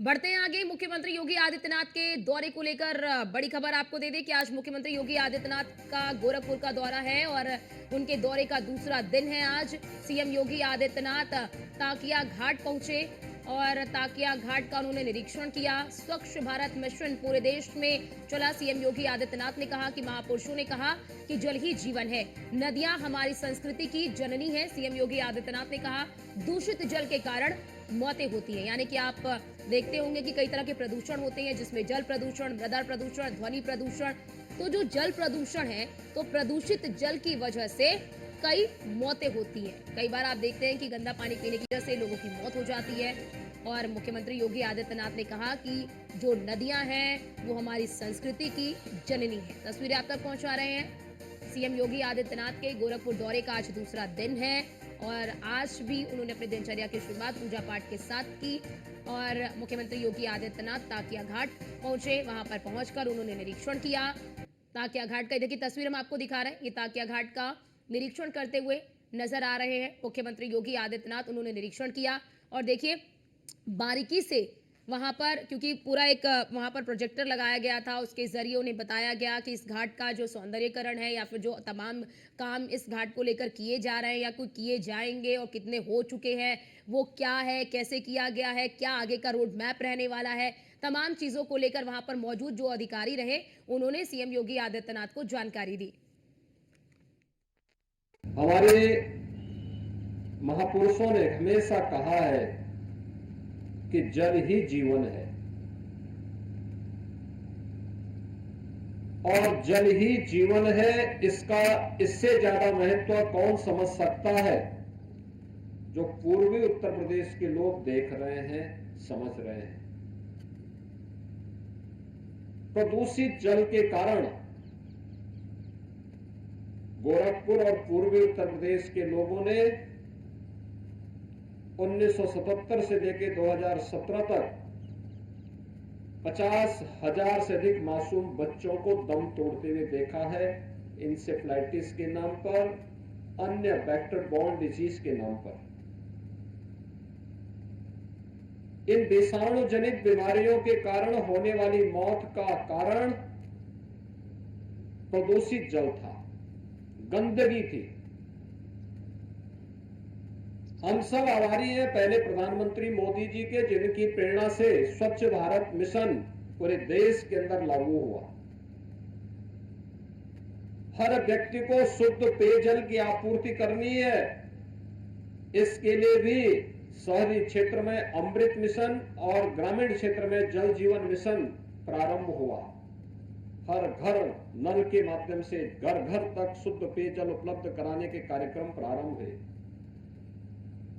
बढ़ते हैं आगे। मुख्यमंत्री योगी आदित्यनाथ के दौरे को लेकर बड़ी खबर आपको दे दें कि आज मुख्यमंत्री योगी आदित्यनाथ का गोरखपुर का दौरा है और उनके दौरे का दूसरा दिन है। आज सीएम योगी आदित्यनाथ ताकिया घाट पहुंचे और ताकिया घाट का उन्होंने निरीक्षण किया। स्वच्छ भारत मिशन पूरे देश में चला। सीएम योगी आदित्यनाथ ने कहा कि महापुरुषों ने कहा कि जल ही जीवन है, नदियां हमारी संस्कृति की जननी है। सीएम योगी आदित्यनाथ ने कहा दूषित जल के कारण मौतें होती हैं, यानी कि आप देखते होंगे कि कई तरह के प्रदूषण होते हैं, जिसमें जल प्रदूषण, मृदा प्रदूषण, ध्वनि प्रदूषण। तो जो जल प्रदूषण है, तो प्रदूषित जल की वजह से कई मौतें होती हैं। कई बार आप देखते हैं कि गंदा पानी पीने की वजह से लोगों की मौत हो जाती है। और मुख्यमंत्री योगी आदित्यनाथ ने कहा कि जो नदियां हैं वो हमारी संस्कृति की जननी है। तस्वीरें आप तक पहुंचा रहे हैं। सीएम योगी आदित्यनाथ के गोरखपुर दौरे का आज दूसरा दिन है और आज भी उन्होंने अपनी दिनचर्या की शुरुआत पूजा पाठ के साथ की। और मुख्यमंत्री योगी आदित्यनाथ ताकिया घाट पहुंचे, वहां पर पहुंचकर उन्होंने निरीक्षण किया। ताकिया घाट का देखिए तस्वीर हम आपको दिखा रहे हैं। ये ताकिया घाट का निरीक्षण करते हुए नजर आ रहे हैं मुख्यमंत्री योगी आदित्यनाथ। उन्होंने निरीक्षण किया और देखिए बारीकी से वहां पर, क्योंकि पूरा एक वहां पर प्रोजेक्टर लगाया गया था, उसके जरिए उन्हें बताया गया कि इस घाट का जो सौंदर्यीकरण है या फिर जो तमाम काम इस घाट को लेकर किए जा रहे हैं या कोई किए जाएंगे और कितने हो चुके हैं, वो क्या है, कैसे किया गया है, क्या आगे का रोड मैप रहने वाला है, तमाम चीजों को लेकर वहां पर मौजूद जो अधिकारी रहे उन्होंने सीएम योगी आदित्यनाथ को जानकारी दी। हमारे महापुरुषों ने हमेशा कहा है कि जल ही जीवन है और जल ही जीवन है। इसका इससे ज्यादा महत्व कौन समझ सकता है? जो पूर्वी उत्तर प्रदेश के लोग देख रहे हैं, समझ रहे हैं। प्रदूषित जल के कारण गोरखपुर और पूर्वी उत्तर प्रदेश के लोगों ने 1977 से लेकर 2017 तक 50,000 से अधिक मासूम बच्चों को दम तोड़ते हुए देखा है। इंसेफ्लाइटिस के नाम पर, अन्य वेक्टर बॉर्न डिजीज के नाम पर। इन विषाणु जनित बीमारियों के कारण होने वाली मौत का कारण प्रदूषित जल था, गंदगी थी। हम सब आभारी हैं पहले प्रधानमंत्री मोदी जी के, जिनकी प्रेरणा से स्वच्छ भारत मिशन पूरे देश के अंदर लागू हुआ। हर व्यक्ति को शुद्ध पेयजल की आपूर्ति करनी है। इसके लिए भी शहरी क्षेत्र में अमृत मिशन और ग्रामीण क्षेत्र में जल जीवन मिशन प्रारंभ हुआ। हर घर नल के माध्यम से घर घर तक शुद्ध पेयजल उपलब्ध कराने के कार्यक्रम प्रारंभ हुए।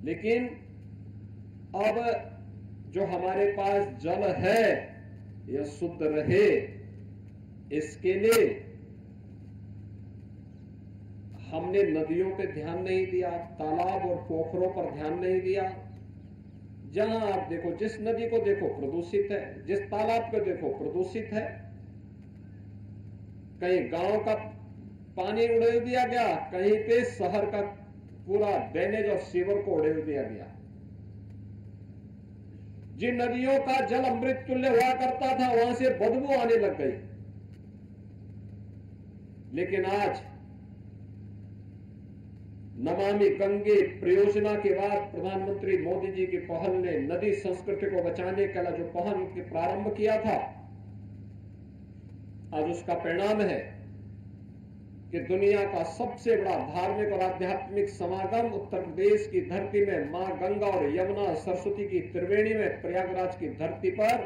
लेकिन अब जो हमारे पास जल है यह शुद्ध रहे, इसके लिए हमने नदियों पे ध्यान नहीं दिया, तालाब और पोखरों पर ध्यान नहीं दिया। जहां आप देखो, जिस नदी को देखो प्रदूषित है, जिस तालाब को देखो प्रदूषित है। कहीं गांव का पानी उड़ेल दिया गया, कहीं पे शहर का पूरा ड्रेनेज और सीवर को उड़ेल दिया गया। जिन नदियों का जल अमृत तुल्य हुआ करता था, वहां से बदबू आने लग गई। लेकिन आज नमामि गंगे परियोजना के बाद प्रधानमंत्री मोदी जी की पहल ने नदी संस्कृति को बचाने का जो पहल प्रारंभ किया था, आज उसका परिणाम है कि दुनिया का सबसे बड़ा धार्मिक और आध्यात्मिक समागम उत्तर प्रदेश की धरती में मां गंगा और यमुना सरस्वती की त्रिवेणी में प्रयागराज की धरती पर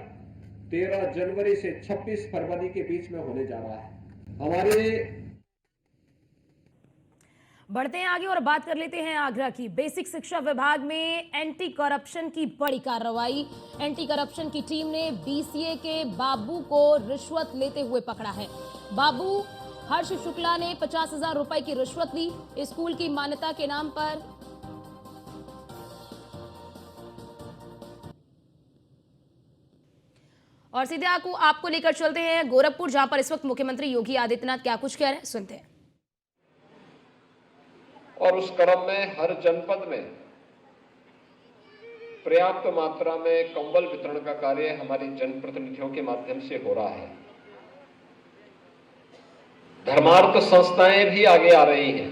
13 जनवरी से 26 फरवरी के बीच में होने जा रहा है। हमारे बढ़ते हैं आगे और बात कर लेते हैं आगरा की। बेसिक शिक्षा विभाग में एंटी करप्शन की बड़ी कार्रवाई। एंटी करप्शन की टीम ने बीसीए के बाबू को रिश्वत लेते हुए पकड़ा है। बाबू हर्ष शुक्ला ने 50,000 रुपए की रिश्वत ली स्कूल की मान्यता के नाम पर। और सीधे आपको लेकर चलते हैं गोरखपुर, जहां पर इस वक्त मुख्यमंत्री योगी आदित्यनाथ क्या कुछ कह रहे हैं, सुनते हैं। और उस क्रम में हर जनपद में पर्याप्त मात्रा में कंबल वितरण का कार्य हमारे जनप्रतिनिधियों के माध्यम से हो रहा है। धर्मार्थ संस्थाएं भी आगे आ रही हैं।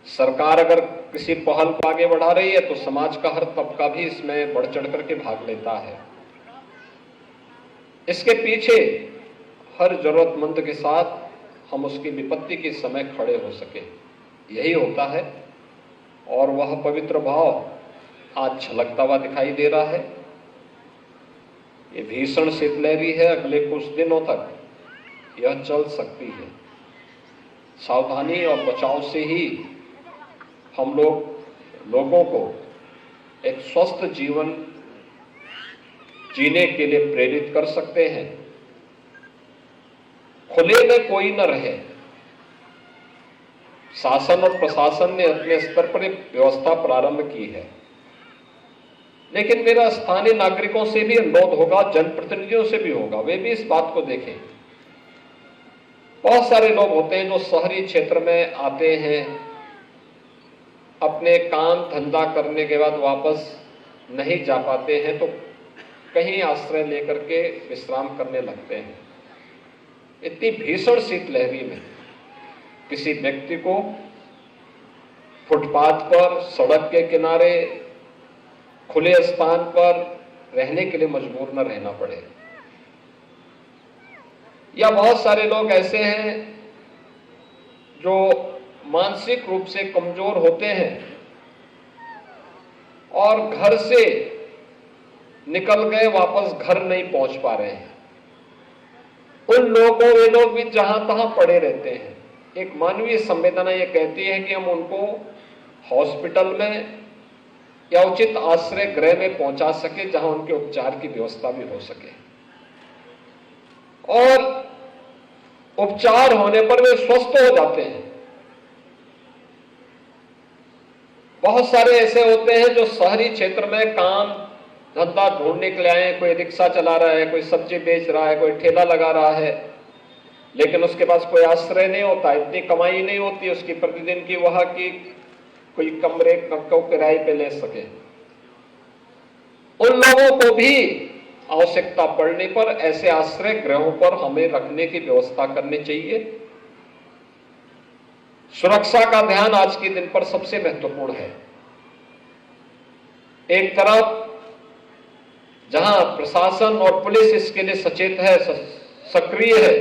सरकार अगर किसी पहल को आगे बढ़ा रही है तो समाज का हर तबका भी इसमें बढ़ चढ़ करके भाग लेता है। इसके पीछे हर जरूरतमंद के साथ हम उसकी विपत्ति के समय खड़े हो सके, यही होता है। और वह पवित्र भाव आज झलकता हुआ दिखाई दे रहा है। ये भीषण शीतलहरी है, अगले कुछ दिनों तक यह चल सकती है। सावधानी और बचाव से ही हम लोगों को एक स्वस्थ जीवन जीने के लिए प्रेरित कर सकते हैं। खुले में कोई न रहे। शासन और प्रशासन ने अपने स्तर पर एक व्यवस्था प्रारंभ की है, लेकिन मेरा स्थानीय नागरिकों से भी अनुरोध होगा, जनप्रतिनिधियों से भी होगा, वे भी इस बात को देखें। बहुत सारे लोग होते हैं जो शहरी क्षेत्र में आते हैं, अपने काम धंधा करने के बाद वापस नहीं जा पाते हैं तो कहीं आश्रय लेकर के विश्राम करने लगते हैं। इतनी भीषण शीतलहरी में किसी व्यक्ति को फुटपाथ पर, सड़क के किनारे, खुले स्थान पर रहने के लिए मजबूर न रहना पड़े। या बहुत सारे लोग ऐसे हैं जो मानसिक रूप से कमजोर होते हैं और घर से निकल गए, वापस घर नहीं पहुंच पा रहे हैं। वे लोग भी जहां तहां पड़े रहते हैं। एक मानवीय संवेदना यह कहती है कि हम उनको हॉस्पिटल में या उचित आश्रय गृह में पहुंचा सके, जहां उनके उपचार की व्यवस्था भी हो सके और उपचार होने पर वे स्वस्थ हो जाते हैं। बहुत सारे ऐसे होते हैं जो शहरी क्षेत्र में काम धंधा ढूंढने के लिए आए हैं। कोई रिक्शा चला रहा है, कोई सब्जी बेच रहा है, कोई ठेला लगा रहा है, लेकिन उसके पास कोई आश्रय नहीं होता, इतनी कमाई नहीं होती उसकी प्रतिदिन की वह की कोई कमरे को किराए पे ले सके। उन लोगों को भी आवश्यकता पड़ने पर ऐसे आश्रय गृहों पर हमें रखने की व्यवस्था करनी चाहिए। सुरक्षा का ध्यान आज के दिन पर सबसे महत्वपूर्ण है। एक तरफ जहां प्रशासन और पुलिस इसके लिए सचेत है, सक्रिय है,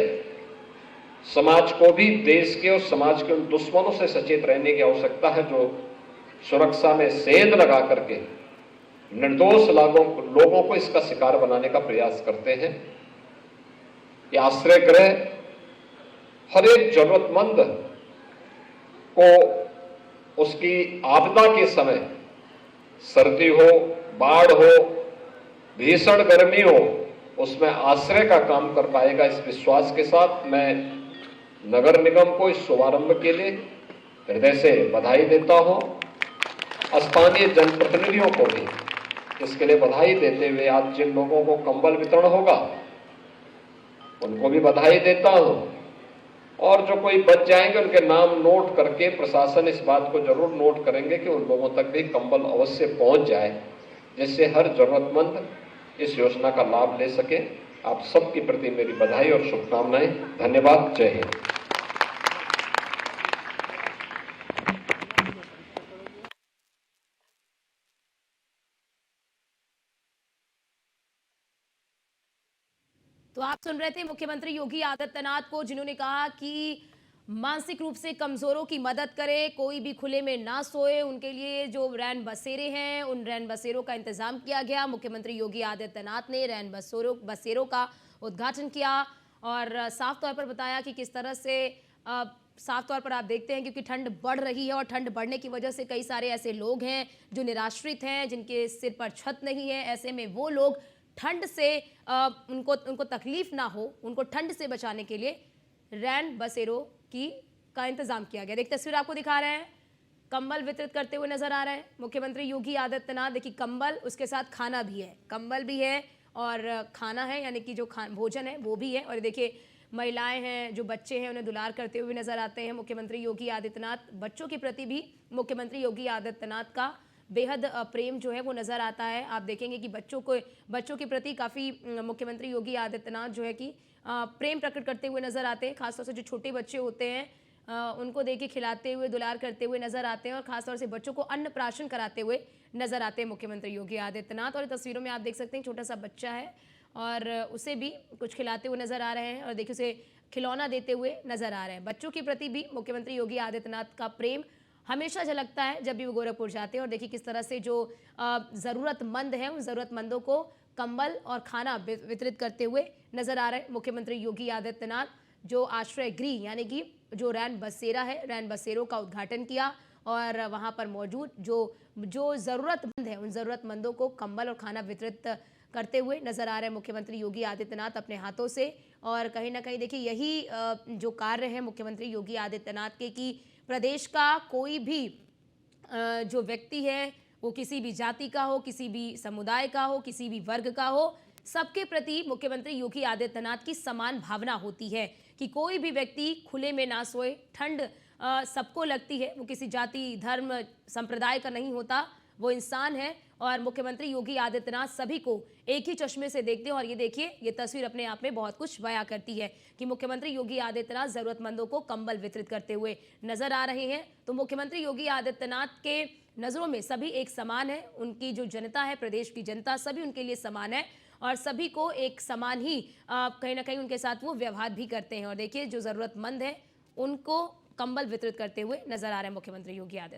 समाज को भी देश के और समाज के उन दुश्मनों से सचेत रहने की आवश्यकता है जो सुरक्षा में सेंध लगा करके निर्दोष लोगों को इसका शिकार बनाने का प्रयास करते हैं। ये आश्रय गृह हर एक जरूरतमंद को उसकी आपदा के समय, सर्दी हो, बाढ़ हो, भीषण गर्मी हो, उसमें आश्रय का काम कर पाएगा। इस विश्वास के साथ मैं नगर निगम को इस शुभारंभ के लिए हृदय से बधाई देता हूं। स्थानीय जनप्रतिनिधियों को भी इसके लिए बधाई देते हुए आज जिन लोगों को कंबल वितरण होगा उनको भी बधाई देता हूं। और जो कोई बच जाएंगे उनके नाम नोट करके प्रशासन इस बात को जरूर नोट करेंगे कि उन लोगों तक भी कंबल अवश्य पहुंच जाए, जिससे हर जरूरतमंद इस योजना का लाभ ले सके। आप सबके प्रति मेरी बधाई और शुभकामनाएं। धन्यवाद। जय हिंद। तो आप सुन रहे थे मुख्यमंत्री योगी आदित्यनाथ को, जिन्होंने कहा कि मानसिक रूप से कमजोरों की मदद करे, कोई भी खुले में ना सोए। उनके लिए जो रैन बसेरे हैं, उन रैन बसेरों का इंतजाम किया गया। मुख्यमंत्री योगी आदित्यनाथ ने रैन बसेरों का उद्घाटन किया और साफ तौर पर बताया कि किस तरह से साफ तौर पर आप देखते हैं क्योंकि ठंड बढ़ रही है और ठंड बढ़ने की वजह से कई सारे ऐसे लोग हैं जो निराश्रित हैं, जिनके सिर पर छत नहीं है। ऐसे में वो लोग ठंड से उनको तकलीफ ना हो, उनको ठंड से बचाने के लिए रैन बसेरों का इंतजाम किया गया। एक तस्वीर आपको दिखा रहे हैं, कंबल वितरित करते हुए नजर आ रहे हैं मुख्यमंत्री योगी आदित्यनाथ। देखिए कंबल, उसके साथ खाना भी है, कंबल भी है और खाना है, यानी कि जो भोजन है वो भी है। और देखिए महिलाएं हैं, जो बच्चे हैं, उन्हें दुलार करते हुए नजर आते हैं मुख्यमंत्री योगी आदित्यनाथ। बच्चों के प्रति भी मुख्यमंत्री योगी आदित्यनाथ का बेहद प्रेम जो है वो नज़र आता है। आप देखेंगे कि बच्चों के प्रति काफ़ी मुख्यमंत्री योगी आदित्यनाथ जो है कि प्रेम प्रकट करते हुए नज़र आते हैं। खासतौर से जो छोटे बच्चे होते हैं उनको देखिए खिलाते हुए, दुलार करते हुए नज़र आते हैं और ख़ासतौर से बच्चों को अन्नप्राशन कराते हुए नज़र आते हैं मुख्यमंत्री योगी आदित्यनाथ। और तस्वीरों में आप देख सकते हैं छोटा सा बच्चा है और उसे भी कुछ खिलाते हुए नज़र आ रहे हैं और देखिए उसे खिलौना देते हुए नज़र आ रहे हैं। बच्चों के प्रति भी मुख्यमंत्री योगी आदित्यनाथ का प्रेम हमेशा झलकता है जब भी वो गोरखपुर जाते हैं। और देखिए किस तरह से जो ज़रूरतमंद हैं उन ज़रूरतमंदों को कंबल और खाना वितरित करते हुए नज़र आ रहे हैं मुख्यमंत्री योगी आदित्यनाथ, जो आश्रय गृह यानी कि जो रैन बसेरा है, रैन बसेरों का उद्घाटन किया और वहाँ पर मौजूद जो ज़रूरतमंद है उन ज़रूरतमंदों को कंबल और खाना वितरित करते हुए नज़र आ रहे हैं मुख्यमंत्री योगी आदित्यनाथ अपने हाथों से। और कहीं ना कहीं देखिए यही जो कार्य है मुख्यमंत्री योगी आदित्यनाथ के कि प्रदेश का कोई भी जो व्यक्ति है वो किसी भी जाति का हो, किसी भी समुदाय का हो, किसी भी वर्ग का हो, सबके प्रति मुख्यमंत्री योगी आदित्यनाथ की समान भावना होती है कि कोई भी व्यक्ति खुले में ना सोए। ठंड सबको लगती है, वो किसी जाति धर्म संप्रदाय का नहीं होता, वो इंसान है। और मुख्यमंत्री योगी आदित्यनाथ सभी को एक ही चश्मे से देखते हैं। और ये देखिए ये तस्वीर अपने आप में बहुत कुछ बयां करती है कि मुख्यमंत्री योगी आदित्यनाथ जरूरतमंदों को कंबल वितरित करते हुए नजर आ रहे हैं। तो मुख्यमंत्री योगी आदित्यनाथ के नज़रों में सभी एक समान है। उनकी जो जनता है, प्रदेश की जनता, सभी उनके लिए समान है और सभी को एक समान ही कहीं ना कहीं उनके साथ वो व्यवहार भी करते हैं। और देखिए जो ज़रूरतमंद है उनको कंबल वितरित करते हुए नजर आ रहे हैं मुख्यमंत्री योगी आदित्यनाथ।